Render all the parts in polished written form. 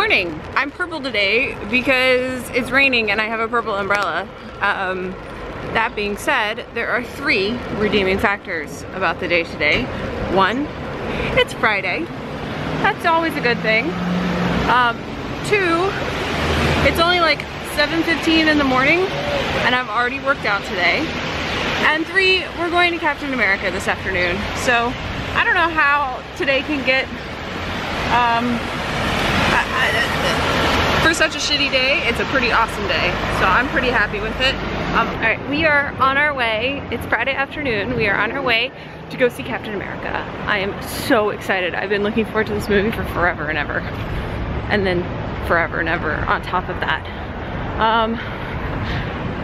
morning. I'm purple today because it's raining and I have a purple umbrella. That being said, there are 3 redeeming factors about the day today. 1, it's Friday. That's always a good thing. 2, it's only like 7:15 in the morning and I've already worked out today. And 3, we're going to Captain America this afternoon. So I don't know how today can get for such a shitty day. It's a pretty awesome day, so I'm pretty happy with it. Alright, we are on our way. It's Friday afternoon. We are on our way to go see Captain America. I am so excited. I've been looking forward to this movie for forever and ever. And then forever and ever on top of that.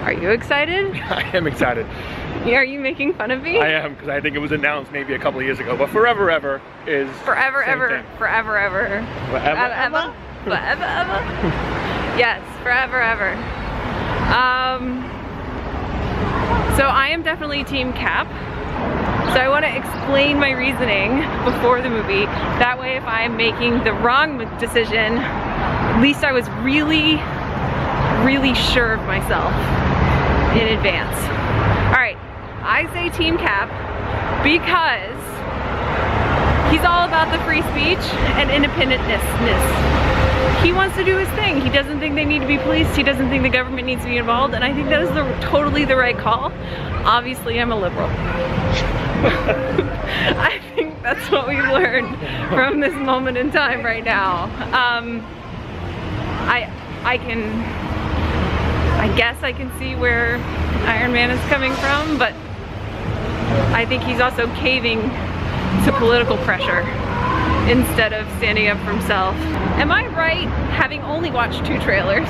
Are you excited? I am excited. Are you making fun of me? I am, because I think it was announced maybe a couple of years ago, but forever ever is forever ever thing. Forever ever Forever ever forever ever. Yes, forever ever. So I am definitely Team Cap. So I want to explain my reasoning before the movie. That way if I'm making the wrong decision, at least I was really sure of myself in advance. Alright, I say Team Cap because he's all about the free speech and independentness. He wants to do his thing. He doesn't think they need to be policed. He doesn't think the government needs to be involved, and I think that is totally the right call. Obviously, I'm a liberal. I think that's what we've learned from this moment in time right now. I guess I can see where Iron Man is coming from, but I think he's also caving to political pressure instead of standing up for himself. Am I right, having only watched 2 trailers?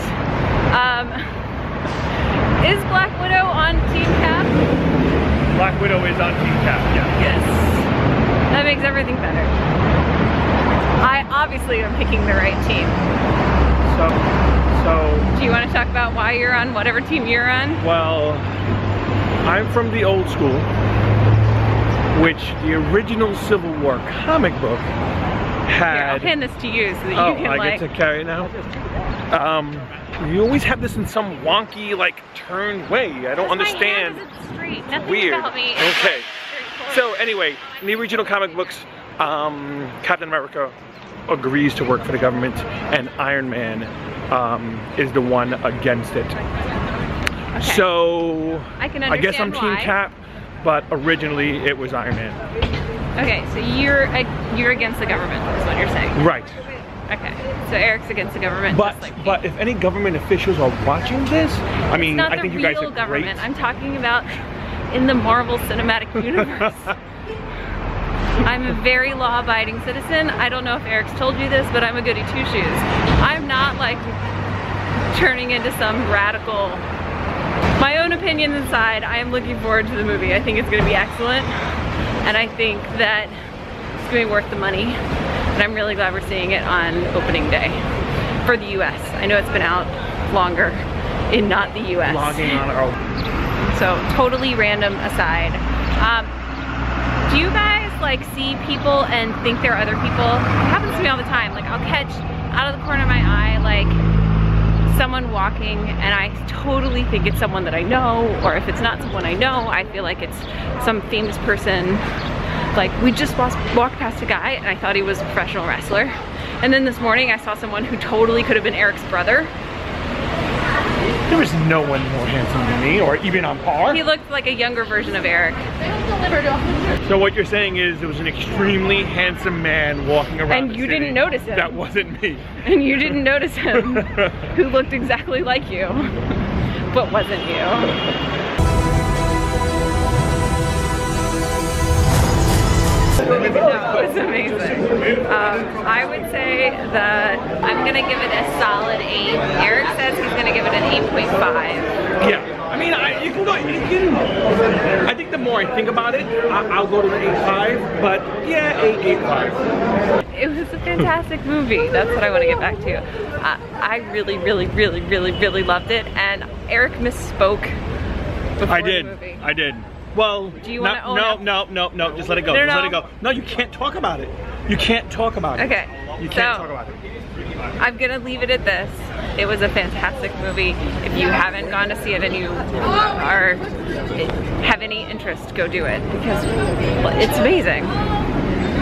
Is Black Widow on Team Cap? Black Widow is on Team Cap, yeah. Yes. That makes everything better. I obviously am picking the right team. So do you want to talk about why you're on whatever team you're on? Well, I'm from the old school, which the original Civil War comic book had. Here, I'll hand this to you so that you can I get to carry it now? You always have this in some wonky, like, turned way. I don't understand. My hand is straight. Nothing Weird. about me. Okay. So anyway, in the original comic books, Captain America agrees to work for the government, and Iron Man is the one against it. Okay. So I guess I'm Team Cap, but originally it was Iron Man. Okay, so you're against the government, is what you're saying. Right. Okay, so Eric's against the government. But just like but if any government officials are watching this, I mean, I think you guys are government. great. I'm talking about in the Marvel Cinematic Universe. I'm a very law-abiding citizen. I don't know if Eric's told you this, but I'm a goody two-shoes. I'm not like turning into some radical. My own opinions aside, I am looking forward to the movie. I think it's going to be excellent, and I think that it's going to be worth the money. And I'm really glad we're seeing it on opening day for the US. I know it's been out longer in not the US. Logging on our own. So totally random aside. Do you guys like see people and think they're other people? It happens to me all the time. Like I'll catch out of the corner of my eye like someone walking and I totally think it's someone that I know, or if it's not someone I know, I feel like it's some famous person. Like we just walked past a guy and I thought he was a professional wrestler. And then this morning I saw someone who totally could have been Eric's brother. There is no one more handsome than me, or even on par. He looked like a younger version of Eric. So what you're saying is there was an extremely handsome man walking around and you didn't notice him. That wasn't me. And you didn't notice him, who looked exactly like you, but wasn't you. No, it was amazing. I would say that I'm gonna give it a solid 8. Eric says he's gonna give it an 8.5. Yeah, I mean, you can go. I think the more I think about it, I'll go to the 8.5. But yeah, 8.5. It was a fantastic movie. That's what I want to get back to. I really loved it, and Eric misspoke before the movie. I did. Well, do you want to own up? No, just let it go. Just let it go. No, you can't talk about it. You can't talk about it. Okay. You can't talk about it. I'm gonna leave it at this. It was a fantastic movie. If you haven't gone to see it and you have any interest, go do it because it's amazing.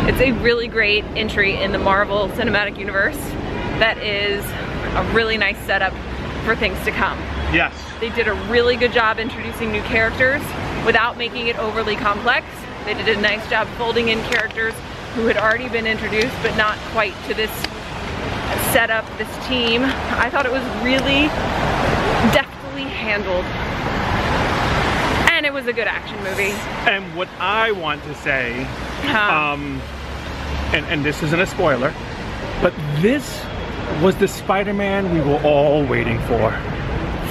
It's a really great entry in the Marvel Cinematic Universe that is a really nice setup for things to come. Yes. They did a really good job introducing new characters without making it overly complex. They did a nice job folding in characters who had already been introduced but not quite to this setup, this team. I thought it was really deftly handled. And it was a good action movie. And what I want to say, and this isn't a spoiler, but this was the Spider-Man we were all waiting for.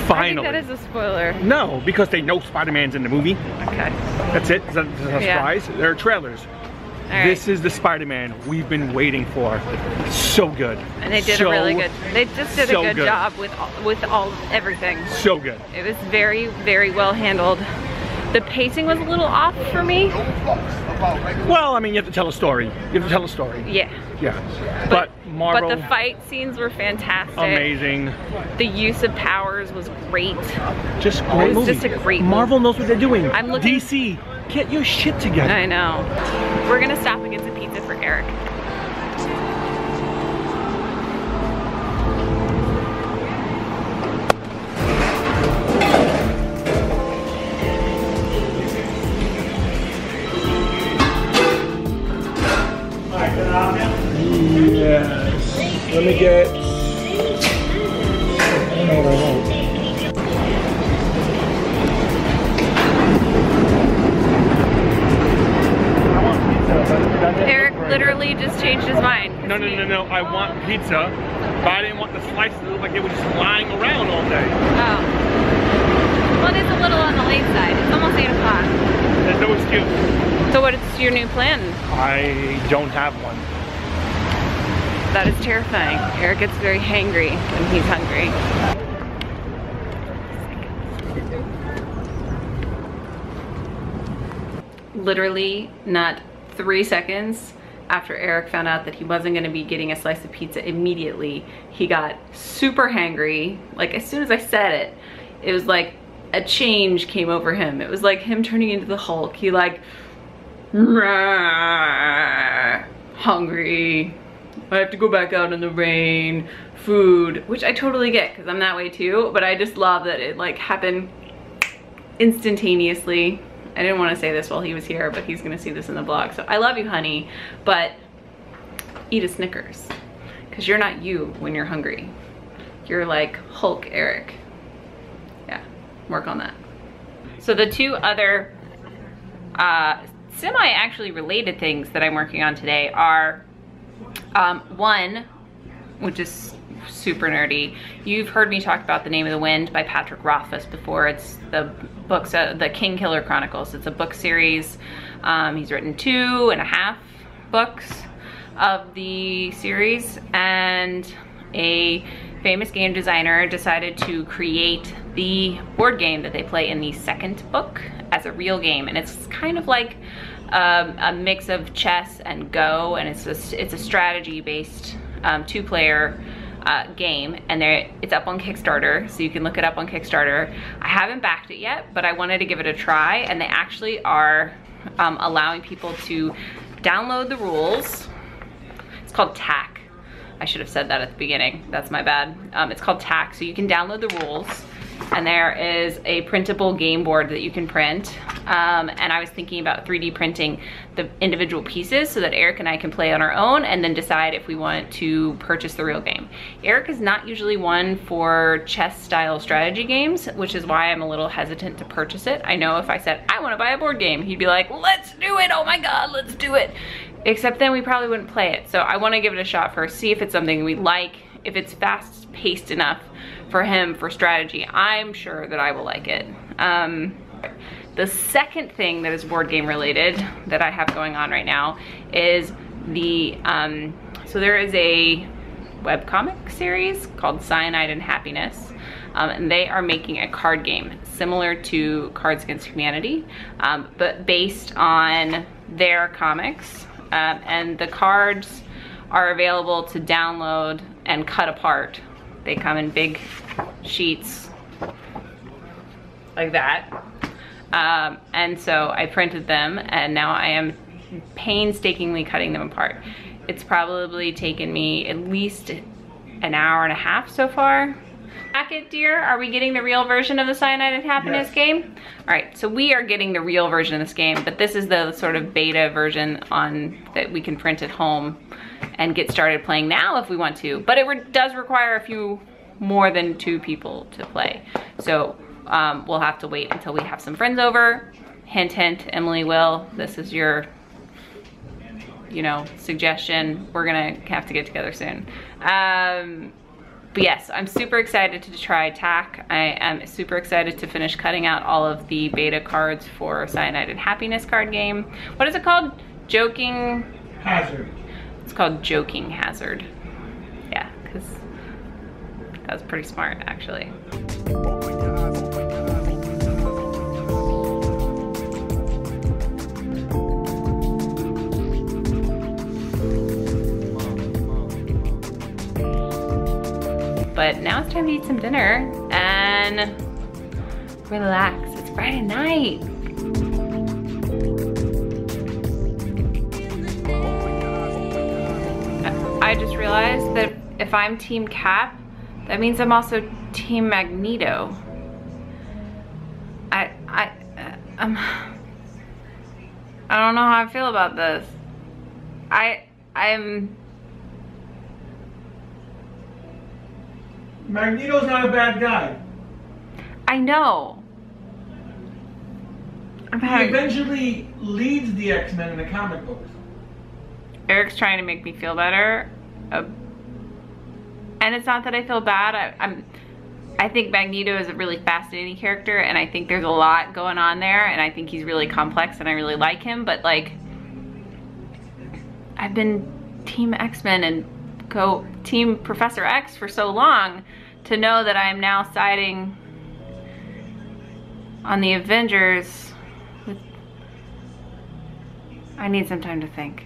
Finally. I think that is a spoiler. No, because they know Spider-Man's in the movie. Okay. That's it? Is that a surprise? Yeah. There are trailers. Right. This is the Spider-Man we've been waiting for. So good. And they did a really good, they just did a good job with everything. So good. It was very, very well handled. The pacing was a little off for me. Well, I mean, you have to tell a story. You have to tell a story. Yeah. Yeah. But Marvel. But the fight scenes were fantastic. Amazing. The use of powers was great. Just great movie. It was just a great Marvel knows what they're doing. I'm looking. DC, get your shit together. I know. We're gonna stop and get some pizza for Eric. Yes. Let me get. I don't know what I want. Eric literally just changed his mind. No. I want pizza, but I didn't want the slices to look like they were just lying around all day. Oh. Well, it's a little on the late side. It's almost 8 o'clock. There's no excuse. So what is your new plan? I don't have one. That is terrifying. Eric gets very hangry when he's hungry. Literally not 3 seconds after Eric found out that he wasn't gonna be getting a slice of pizza immediately, he got super hangry. Like as soon as I said it, it was like a change came over him. It was like him turning into the Hulk. He like, hungry. I have to go back out in the rain, food, which I totally get because I'm that way too, but I just love that it like happened instantaneously. I didn't want to say this while he was here, but he's gonna see this in the vlog. So I love you, honey, but eat a Snickers because you're not you when you're hungry. You're like Hulk Eric. Yeah, work on that. So the two other semi-actually related things that I'm working on today are one, which is super nerdy. You've heard me talk about The Name of the Wind by Patrick Rothfuss before. It's the books, the Kingkiller Chronicles. It's a book series. He's written 2.5 books of the series, and a famous game designer decided to create the board game that they play in the second book as a real game. And it's kind of like a mix of chess and Go, and it's a strategy-based 2-player game, and it's up on Kickstarter, so you can look it up on Kickstarter. I haven't backed it yet, but I wanted to give it a try, and they actually are allowing people to download the rules. It's called TAC. I should have said that at the beginning. That's my bad. It's called TAC, so you can download the rules, and there is a printable game board that you can print. And I was thinking about 3D printing the individual pieces so that Eric and I can play on our own and then decide if we want to purchase the real game. Eric is not usually one for chess style strategy games, which is why I'm a little hesitant to purchase it. I know if I said, I want to buy a board game, he'd be like, let's do it, oh my God, let's do it. Except then we probably wouldn't play it. So I want to give it a shot first, see if it's something we like, if it's fast paced enough for him for strategy. I'm sure that I will like it. The second thing that is board game related that I have going on right now is the, so there is a webcomic series called Cyanide and Happiness, and they are making a card game similar to Cards Against Humanity, but based on their comics, and the cards are available to download and cut apart. They come in big sheets like that. And so I printed them, and now I am painstakingly cutting them apart. It's probably taken me at least an hour and a half so far. Packet, dear, are we getting the real version of the Cyanide Happiness game? All right, so we are getting the real version of this game, but this is the sort of beta version that we can print at home and get started playing now if we want to. But it does require a few more than 2 people to play. So we'll have to wait until we have some friends over. Hint, hint, Emily will. This is your, you know, suggestion. We're gonna have to get together soon. But yes, I'm super excited to try TAC. I am super excited to finish cutting out all of the beta cards for Cyanide and Happiness card game. What is it called? Joking Hazard. It's called Joking Hazard. Yeah, because that was pretty smart, actually. But now it's time to eat some dinner and relax. It's Friday night. I just realized that if I'm Team Cap, that means I'm also Team Magneto. I don't know how I feel about this. I'm Magneto's not a bad guy. I know. He eventually leads the X-Men in the comic books. Eric's trying to make me feel better. And it's not that I feel bad. I think Magneto is a really fascinating character, and I think there's a lot going on there, and I think he's really complex, and I really like him, but like, I've been Team X-Men and Team Professor X for so long to know that I'm now siding on the Avengers. I need some time to think.